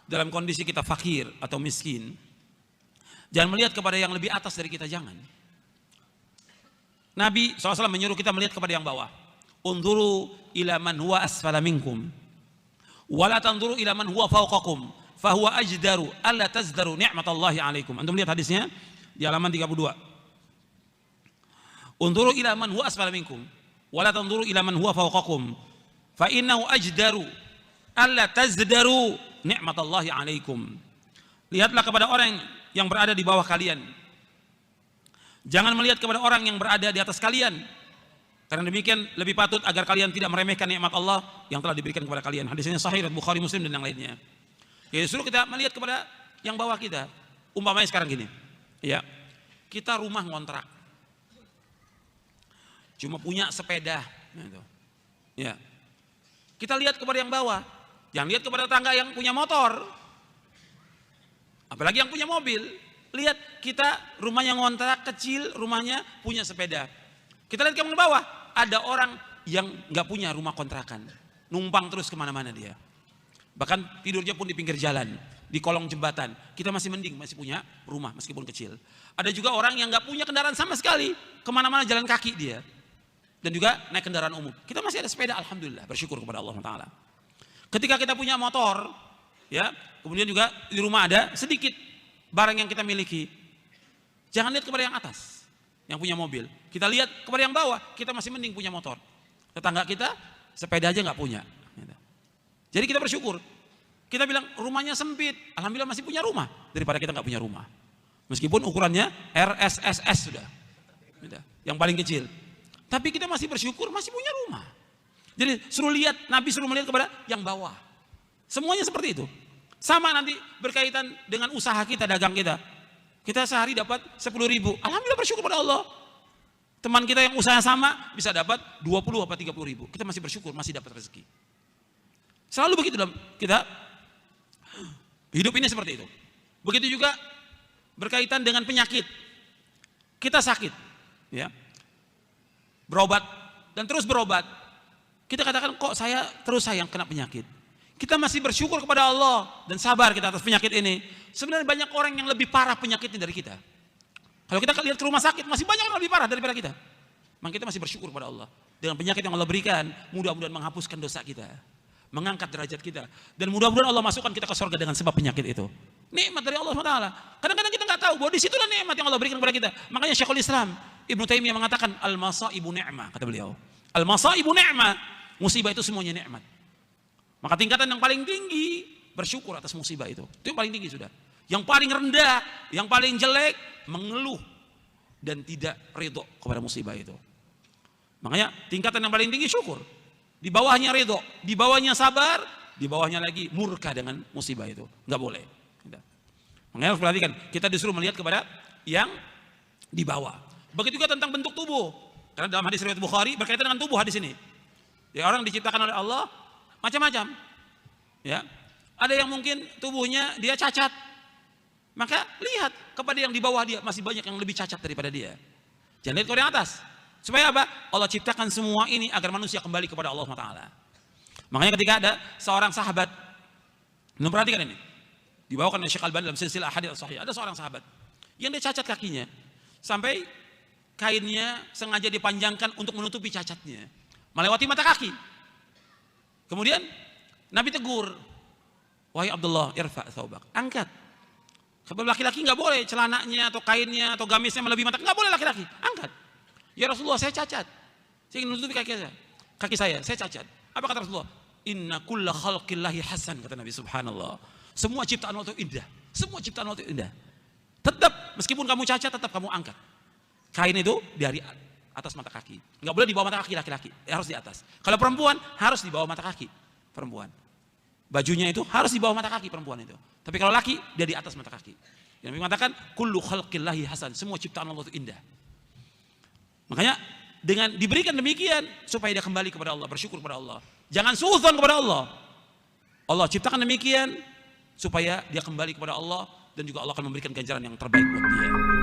dalam kondisi kita fakir atau miskin, jangan melihat kepada yang lebih atas dari kita, jangan. Nabi SAW menyuruh kita melihat kepada yang bawah. Unzuru ila man huwa asfala minkum wala tanzuru ila man huwa fawqakum fahuwa ajdaru alla tazdaru ni'matallahi alaikum. Antum lihat hadisnya di halaman 32. Unzuru ila man huwa asfala minkum wala tanzuru ila man huwa fawqakum fa innahu ajdaru alla tazdaru ni'matallahi alaikum. Lihatlah kepada orang yang berada di bawah kalian, jangan melihat kepada orang yang berada di atas kalian, karena demikian lebih patut agar kalian tidak meremehkan nikmat Allah yang telah diberikan kepada kalian. Hadisnya sahih riwayat Bukhari, Muslim dan yang lainnya. Ya, suruh kita melihat kepada yang bawah kita. Umpamanya sekarang gini, ya, kita rumah ngontrak, cuma punya sepeda, gitu. Ya, kita lihat kepada yang bawah, jangan lihat kepada tetangga yang punya motor, apalagi yang punya mobil. Lihat kita rumahnya ngontrak kecil, rumahnya punya sepeda. Kita lihat ke bawah, ada orang yang nggak punya rumah kontrakan, numpang terus kemana-mana dia. Bahkan tidurnya pun di pinggir jalan, di kolong jembatan. Kita masih mending, masih punya rumah meskipun kecil. Ada juga orang yang nggak punya kendaraan sama sekali, kemana-mana jalan kaki dia. Dan juga naik kendaraan umum. Kita masih ada sepeda, alhamdulillah, bersyukur kepada Allah Taala. Ketika kita punya motor, ya, kemudian juga di rumah ada sedikit barang yang kita miliki, jangan lihat kepada yang atas, yang punya mobil. Kita lihat kepada yang bawah, kita masih mending punya motor. Tetangga kita sepeda aja nggak punya. Jadi kita bersyukur. Kita bilang rumahnya sempit, alhamdulillah masih punya rumah, daripada kita nggak punya rumah. Meskipun ukurannya RSSS sudah, yang paling kecil. Tapi kita masih bersyukur masih punya rumah. Jadi suruh lihat, Nabi suruh melihat kepada yang bawah. Semuanya seperti itu. Sama nanti berkaitan dengan usaha kita, dagang kita. Kita sehari dapat 10.000. Alhamdulillah bersyukur pada Allah. Teman kita yang usaha sama bisa dapat 20 atau 30.000. Kita masih bersyukur, masih dapat rezeki. Selalu begitu dalam kita hidup ini seperti itu. Begitu juga berkaitan dengan penyakit. Kita sakit, ya, berobat dan terus berobat. Kita katakan kok saya terus sayang kena penyakit. Kita masih bersyukur kepada Allah dan sabar kita atas penyakit ini. Sebenarnya banyak orang yang lebih parah penyakitnya dari kita. Kalau kita lihat ke rumah sakit, masih banyak orang lebih parah daripada kita. Maka kita masih bersyukur kepada Allah. Dengan penyakit yang Allah berikan, mudah-mudahan menghapuskan dosa kita, mengangkat derajat kita, dan mudah-mudahan Allah masukkan kita ke surga dengan sebab penyakit itu. Nikmat dari Allah SWT. Kadang-kadang kita nggak tahu bahwa disitulah nikmat yang Allah berikan kepada kita. Makanya Syekhul Islam Ibnu Taimiyah mengatakan al-masaibu ni'mah, kata beliau. Al-masaibu ni'mah, musibah itu semuanya nikmat. Maka tingkatan yang paling tinggi bersyukur atas musibah itu. Itu yang paling tinggi sudah. Yang paling rendah, yang paling jelek mengeluh dan tidak ridho kepada musibah itu. Makanya tingkatan yang paling tinggi syukur. Di bawahnya ridho, di bawahnya sabar, di bawahnya lagi murka dengan musibah itu. Enggak boleh. Makanya harus perhatikan, kita disuruh melihat kepada yang di bawah. Begitu juga tentang bentuk tubuh. Karena dalam hadis riwayat Bukhari berkaitan dengan tubuh hadis ini. Ya, orang diciptakan oleh Allah macam-macam. Ya. Ada yang mungkin tubuhnya dia cacat. Maka lihat kepada yang di bawah dia, masih banyak yang lebih cacat daripada dia. Jangan lihat kepada yang atas. Supaya apa? Allah ciptakan semua ini agar manusia kembali kepada Allah SWT. Makanya ketika ada seorang sahabat, perhatikan ini, dibawakan oleh Syekh Al-Albani dalam silsilah Ahadits Shahihah, ada seorang sahabat yang dia cacat kakinya, sampai kainnya sengaja dipanjangkan untuk menutupi cacatnya, melewati mata kaki. Kemudian Nabi tegur, wahai Abdullah, irfa' thawbak, angkat. Kalau laki-laki nggak boleh celananya atau kainnya atau gamisnya melebihi mata, nggak boleh laki-laki, angkat. Ya Rasulullah, saya cacat, saya ingin menutupi kaki saya cacat. Apa kata Rasulullah? Inna kulla khalqillahi hasan, kata Nabi. Subhanallah, semua ciptaan Allah itu indah, semua ciptaan Allah itu indah. Tetap meskipun kamu cacat, tetap kamu angkat kain itu dari atas mata kaki. Nggak boleh di bawah mata kaki laki-laki, harus di atas. Kalau perempuan harus di bawah mata kaki perempuan. Bajunya itu harus di bawah mata kaki perempuan itu. Tapi kalau laki dia di atas mata kaki. Yang Nabi mengatakan kullu khalqillahi hasan, semua ciptaan Allah itu indah. Makanya dengan diberikan demikian supaya dia kembali kepada Allah, bersyukur kepada Allah. Jangan suudzon kepada Allah. Allah ciptakan demikian supaya dia kembali kepada Allah dan juga Allah akan memberikan ganjaran yang terbaik buat dia.